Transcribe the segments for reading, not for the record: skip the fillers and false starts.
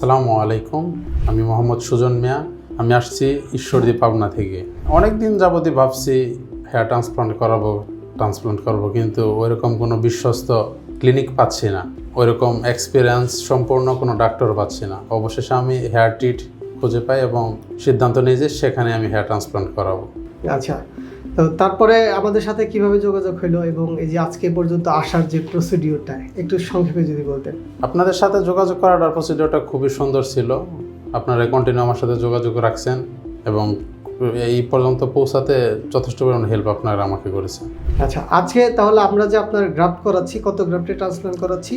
আসসালামু আলাইকুম, আমি মোহাম্মদ সুজন মিয়া। আমি আসছি ঈশ্বরদী, পাবনা থেকে। অনেক দিন যাবতই ভাবছি হেয়ার ট্রান্সপ্লান্ট করব, কিন্তু ওইরকম কোনো বিশ্বস্ত ক্লিনিক পাচ্ছি না, ওইরকম এক্সপিরিয়েন্স সম্পূর্ণ কোনো ডাক্তার পাচ্ছি না। অবশেষে আমি হেয়ার ট্রিট খুঁজে পাই এবং সিদ্ধান্ত নিই যে সেখানে আমি হেয়ার ট্রান্সপ্লান্ট করাবো। আচ্ছা, তো তারপরে আমাদের সাথে কিভাবে যোগাযোগ হলো এবং এই যে আজকে পর্যন্ত আসার যে প্রসিডিওরটা একটু সংক্ষেপে যদি বলতেন। আপনাদের সাথে যোগাযোগ করার প্রসিডিওরটা খুবই সুন্দর ছিল। আপনারা কন্টিনিউ আমার সাথে যোগাযোগ রাখছেন এবং এই পর্যন্ত পৌঁছাতে যথেষ্ট পরিমাণ হেল্প আপনারা আমাকে করেছেন। আচ্ছা, আজকে তাহলে আমরা যে আপনার গ্রাফট করাচ্ছি, কত গ্রাফটে ট্রান্সপ্লান্ট করাচ্ছি?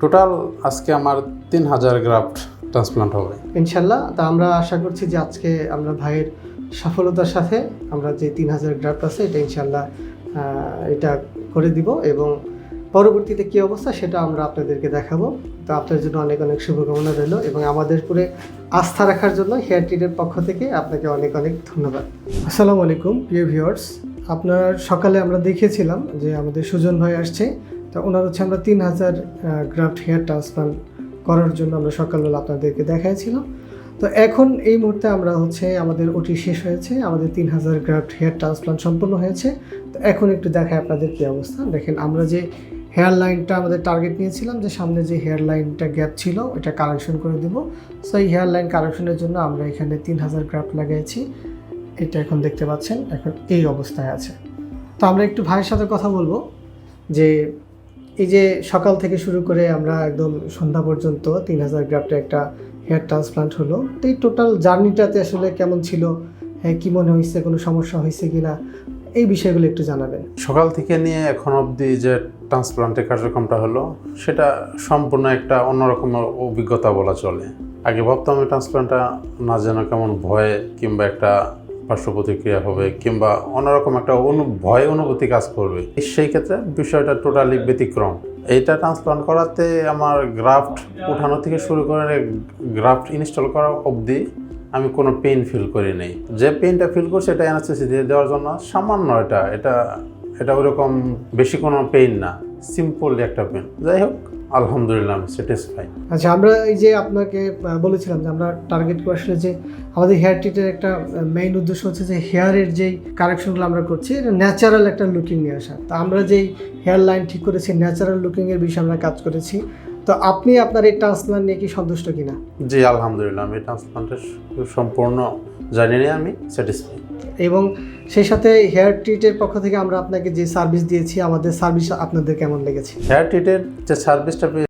টোটাল আজকে আমার 3000 গ্রাফট ট্রান্সপ্লান্ট হবে ইনশাল্লাহ। তা আমরা আশা করছি যে আজকে আমরা ভাইয়ের সফলতার সাথে আমরা যে 3000 গ্রাফট আছে এটা ইনশাল্লাহ এটা করে দিব এবং পরবর্তীতে কী অবস্থা সেটা আমরা আপনাদেরকে দেখাবো। তো আপনার জন্য অনেক অনেক শুভকামনা রইল এবং আমাদের উপরে আস্থা রাখার জন্য হেয়ার ট্রিটের পক্ষ থেকে আপনাকে অনেক অনেক ধন্যবাদ। আসসালামু আলাইকুম প্রিয় ভিউয়ার্স, আপনার সকালে আমরা দেখেছিলাম যে আমাদের সুজন ভাই আসছে। তো ওনার হচ্ছে আমরা 3000 গ্রাফট হেয়ার ট্রান্সপ্লান্ট করার জন্য আমরা সকালবেলা আপনাদেরকে দেখাইছিলাম। তো এখন এই মুহূর্তে আমরা হচ্ছে আমাদের ওটি শেষ হয়েছে, আমাদের 3000 গ্রাফট হেয়ার ট্রান্সপ্লান্ট সম্পন্ন হয়েছে। তো এখন একটু দেখায় আপনাদের কী অবস্থা। দেখেন, আমরা যে হেয়ার লাইনটা আমাদের টার্গেট নিয়েছিলাম যে সামনে যে হেয়ার লাইনটা গ্যাপ ছিল ওটা কারেকশন করে দেবো। সো এই হেয়ার লাইন কারেকশনের জন্য আমরা এখানে 3000 গ্রাফট লাগিয়েছি। এটা এখন দেখতে পাচ্ছেন এখন এই অবস্থায় আছে। তো আমরা একটু ভাইয়ের সাথে কথা বলবো যে এই যে সকাল থেকে শুরু করে আমরা একদম সন্ধ্যা পর্যন্ত 3000 গ্রাফটে একটা হেয়ার ট্রান্সপ্লান্ট হলো। তো এই টোটাল জার্নিটাতে আসলে কেমন ছিল, হ্যাঁ কী মনে হয়েছে, কোনো সমস্যা হয়েছে কি না, এই বিষয়গুলো একটু জানাবেন। সকাল থেকে নিয়ে এখন অবধি যে ট্রান্সপ্লান্টের কার্যক্রমটা হলো সেটা সম্পূর্ণ একটা অন্যরকম অভিজ্ঞতা বলা চলে। আগে ভাবতাম আমি ট্রান্সপ্লান্টটা না যেন কেমন ভয় কিংবা একটা পার্শ্ব প্রতিক্রিয়া হবে কিংবা অন্যরকম একটা ভয় অনুভূতি কাজ করবে। সেই ক্ষেত্রে বিষয়টা টোটালি ব্যতিক্রম। এইটা ট্রান্সপ্লান্ট করাতে আমার গ্রাফট উঠানো থেকে শুরু করে গ্রাফট ইনস্টল করা অবধি আমি কোনো পেইন ফিল করি নাই। যে পেইনটা ফিল করছি এটা অ্যানাস্থেসিয়া দিয়ে দেওয়ার জন্য সামান্য, এটা ওরকম বেশি কোনো পেইন না, সিম্পল একটা পেইন। যাই হোক, আলহামদুলিল্লাহ আমি স্যাটিসফাই। আচ্ছা, আমরা এই যে আপনাকে বলেছিলাম যে আমরা টার্গেট করে আসলে যে আমাদের হেয়ার ট্রিটের একটা মেইন উদ্দেশ্য হচ্ছে যে হেয়ারের যেই কারেকশনগুলো আমরা করছি এটা ন্যাচারাল একটা লুকিং নিয়ে আসা। তো আমরা যেই হেয়ার লাইন ঠিক করেছি ন্যাচারাল লুকিংয়ের বিষয়ে আমরা কাজ করেছি। তো আপনি আপনার এই ট্রান্সপ্লান্ট নিয়ে কি সন্তুষ্ট কিনা? জি আলহামদুলিল্লাহ, আমি ট্রান্সপ্লান্টের সম্পূর্ণ জানি নিয়ে আমি স্যাটিসফাই। এবং সেই সাথে হেয়ার ট্রিটের পক্ষ থেকে আমরা আপনাকে যে সার্ভিস দিয়েছি, আমাদের সার্ভিস আপনাদের কেমন লেগেছে? হেয়ার ট্রিটের যে সার্ভিসটা